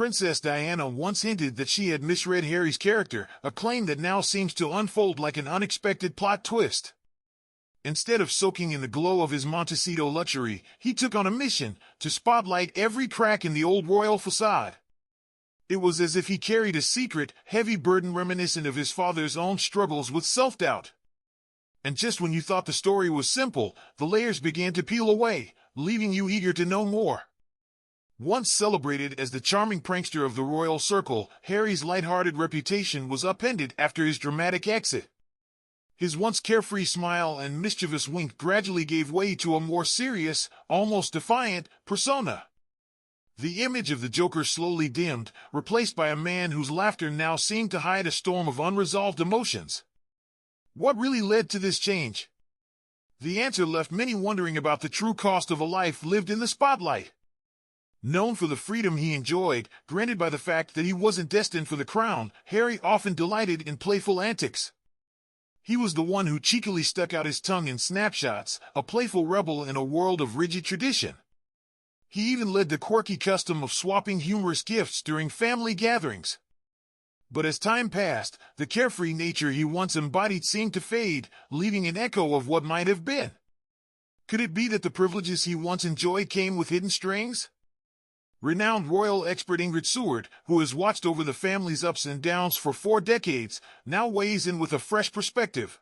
Princess Diana once hinted that she had misread Harry's character, a claim that now seems to unfold like an unexpected plot twist. Instead of soaking in the glow of his Montecito luxury, he took on a mission to spotlight every crack in the old royal facade. It was as if he carried a secret, heavy burden reminiscent of his father's own struggles with self-doubt. And just when you thought the story was simple, the layers began to peel away, leaving you eager to know more. Once celebrated as the charming prankster of the royal circle, Harry's light-hearted reputation was upended after his dramatic exit. His once carefree smile and mischievous wink gradually gave way to a more serious, almost defiant, persona. The image of the Joker slowly dimmed, replaced by a man whose laughter now seemed to hide a storm of unresolved emotions. What really led to this change? The answer left many wondering about the true cost of a life lived in the spotlight. Known for the freedom he enjoyed, granted by the fact that he wasn't destined for the crown, Harry often delighted in playful antics. He was the one who cheekily stuck out his tongue in snapshots, a playful rebel in a world of rigid tradition. He even led the quirky custom of swapping humorous gifts during family gatherings. But as time passed, the carefree nature he once embodied seemed to fade, leaving an echo of what might have been. Could it be that the privileges he once enjoyed came with hidden strings? Renowned royal expert Ingrid Seward, who has watched over the family's ups and downs for 4 decades, now weighs in with a fresh perspective.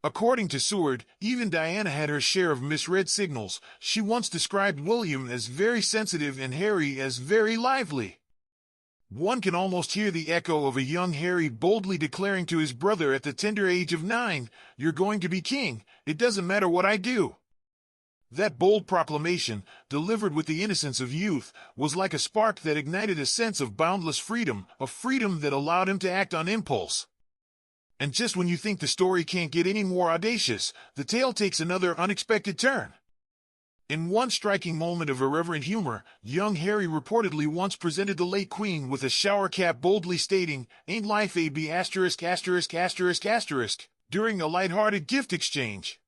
According to Seward, even Diana had her share of misread signals. She once described William as very sensitive and Harry as very lively. One can almost hear the echo of a young Harry boldly declaring to his brother at the tender age of 9, "You're going to be king, it doesn't matter what I do." That bold proclamation, delivered with the innocence of youth, was like a spark that ignited a sense of boundless freedom, a freedom that allowed him to act on impulse. And just when you think the story can't get any more audacious, the tale takes another unexpected turn. In one striking moment of irreverent humor, young Harry reportedly once presented the late Queen with a shower cap boldly stating, "Ain't life a b********** during a light-hearted gift exchange.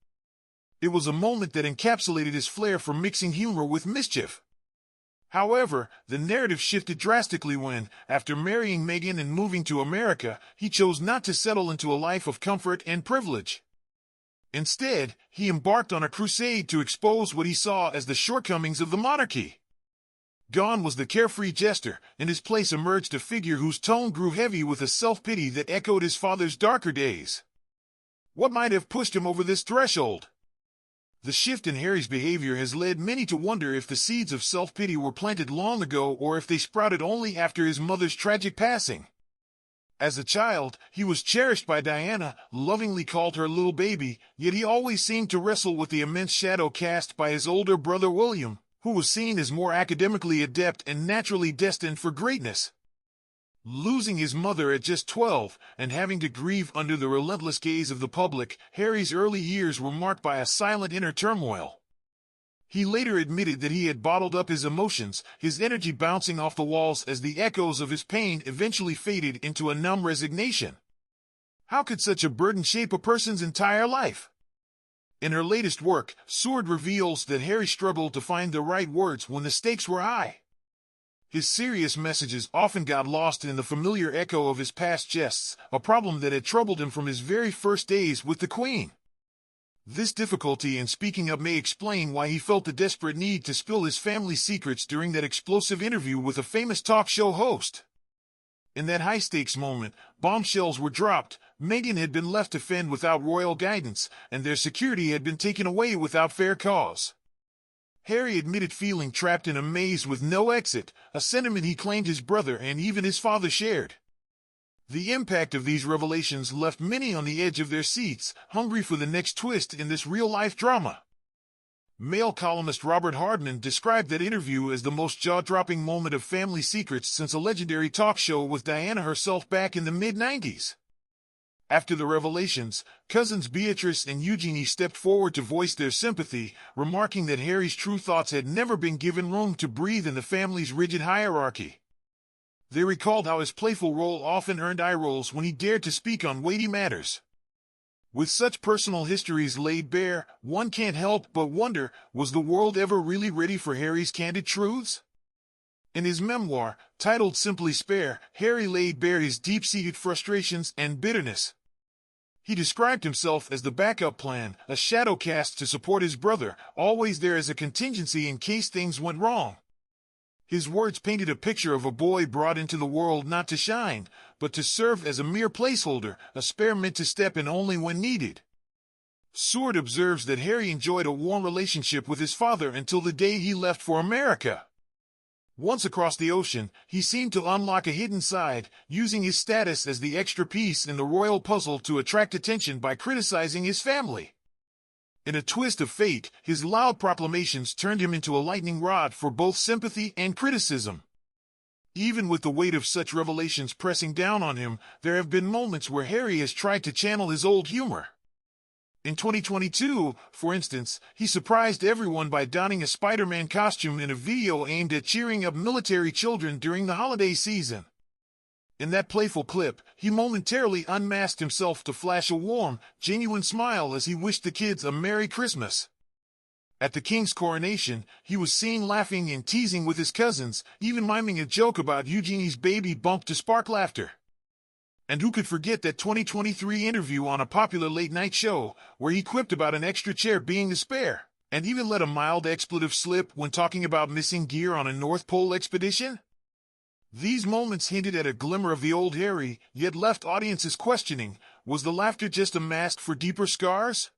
It was a moment that encapsulated his flair for mixing humor with mischief. However, the narrative shifted drastically when, after marrying Meghan and moving to America, he chose not to settle into a life of comfort and privilege. Instead, he embarked on a crusade to expose what he saw as the shortcomings of the monarchy. Gone was the carefree jester, in his place emerged a figure whose tone grew heavy with a self-pity that echoed his father's darker days. What might have pushed him over this threshold? The shift in Harry's behavior has led many to wonder if the seeds of self-pity were planted long ago or if they sprouted only after his mother's tragic passing. As a child, he was cherished by Diana, lovingly called her little baby, yet he always seemed to wrestle with the immense shadow cast by his older brother William, who was seen as more academically adept and naturally destined for greatness. Losing his mother at just 12 and having to grieve under the relentless gaze of the public, Harry's early years were marked by a silent inner turmoil. He later admitted that he had bottled up his emotions, his energy bouncing off the walls as the echoes of his pain eventually faded into a numb resignation. How could such a burden shape a person's entire life? In her latest work, Seward reveals that Harry struggled to find the right words when the stakes were high. His serious messages often got lost in the familiar echo of his past jests, a problem that had troubled him from his very first days with the Queen. This difficulty in speaking up may explain why he felt the desperate need to spill his family's secrets during that explosive interview with a famous talk show host. In that high-stakes moment, bombshells were dropped, Meghan had been left to fend without royal guidance, and their security had been taken away without fair cause. Harry admitted feeling trapped in a maze with no exit, a sentiment he claimed his brother and even his father shared. The impact of these revelations left many on the edge of their seats, hungry for the next twist in this real-life drama. Male columnist Robert Hardman described that interview as the most jaw-dropping moment of family secrets since a legendary talk show with Diana herself back in the mid-90s. After the revelations, cousins Beatrice and Eugenie stepped forward to voice their sympathy, remarking that Harry's true thoughts had never been given room to breathe in the family's rigid hierarchy. They recalled how his playful role often earned eye rolls when he dared to speak on weighty matters. With such personal histories laid bare, one can't help but wonder, was the world ever really ready for Harry's candid truths? In his memoir, titled simply Spare, Harry laid bare his deep-seated frustrations and bitterness. He described himself as the backup plan, a shadow cast to support his brother, always there as a contingency in case things went wrong. His words painted a picture of a boy brought into the world not to shine, but to serve as a mere placeholder, a spare meant to step in only when needed. Seward observes that Harry enjoyed a warm relationship with his father until the day he left for America. Once across the ocean, he seemed to unlock a hidden side, using his status as the extra piece in the royal puzzle to attract attention by criticizing his family. In a twist of fate, his loud proclamations turned him into a lightning rod for both sympathy and criticism. Even with the weight of such revelations pressing down on him, there have been moments where Harry has tried to channel his old humor. In 2022, for instance, he surprised everyone by donning a Spider-Man costume in a video aimed at cheering up military children during the holiday season. In that playful clip, he momentarily unmasked himself to flash a warm, genuine smile as he wished the kids a Merry Christmas. At the king's coronation, he was seen laughing and teasing with his cousins, even miming a joke about Eugenie's baby bump to spark laughter. And who could forget that 2023 interview on a popular late-night show, where he quipped about an extra chair being a spare, and even let a mild expletive slip when talking about missing gear on a North Pole expedition? These moments hinted at a glimmer of the old Harry, yet left audiences questioning, was the laughter just a mask for deeper scars?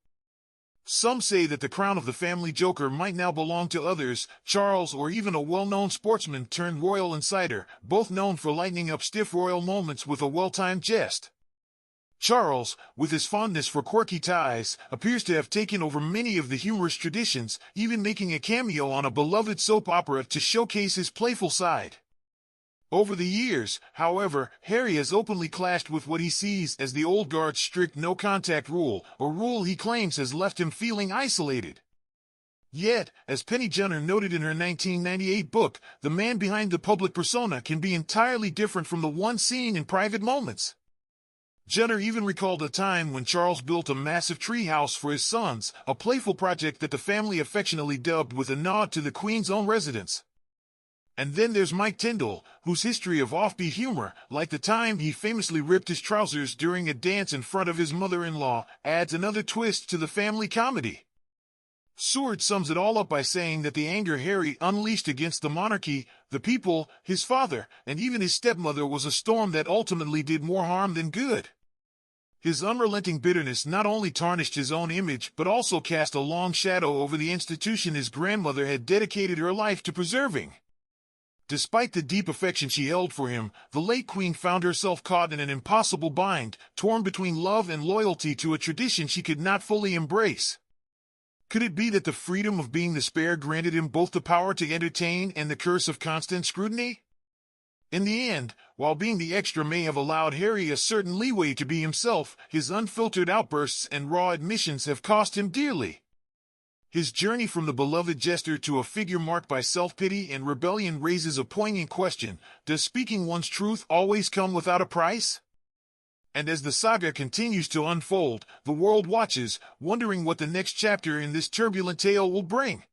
Some say that the crown of the family joker might now belong to others, Charles or even a well-known sportsman turned royal insider, both known for lightening up stiff royal moments with a well-timed jest. Charles, with his fondness for quirky ties, appears to have taken over many of the humorous traditions, even making a cameo on a beloved soap opera to showcase his playful side. Over the years, however, Harry has openly clashed with what he sees as the old guard's strict no-contact rule, a rule he claims has left him feeling isolated. Yet, as Penny Junor noted in her 1998 book, the man behind the public persona can be entirely different from the one seen in private moments. Junor even recalled a time when Charles built a massive treehouse for his sons, a playful project that the family affectionately dubbed with a nod to the Queen's own residence. And then there's Mike Tyndall, whose history of offbeat humor, like the time he famously ripped his trousers during a dance in front of his mother-in-law, adds another twist to the family comedy. Seward sums it all up by saying that the anger Harry unleashed against the monarchy, the people, his father, and even his stepmother was a storm that ultimately did more harm than good. His unrelenting bitterness not only tarnished his own image but also cast a long shadow over the institution his grandmother had dedicated her life to preserving. Despite the deep affection she held for him, the late queen found herself caught in an impossible bind, torn between love and loyalty to a tradition she could not fully embrace. Could it be that the freedom of being the spare granted him both the power to entertain and the curse of constant scrutiny? In the end, while being the extra may have allowed Harry a certain leeway to be himself, his unfiltered outbursts and raw admissions have cost him dearly. His journey from the beloved jester to a figure marked by self-pity and rebellion raises a poignant question: does speaking one's truth always come without a price? And as the saga continues to unfold, the world watches, wondering what the next chapter in this turbulent tale will bring.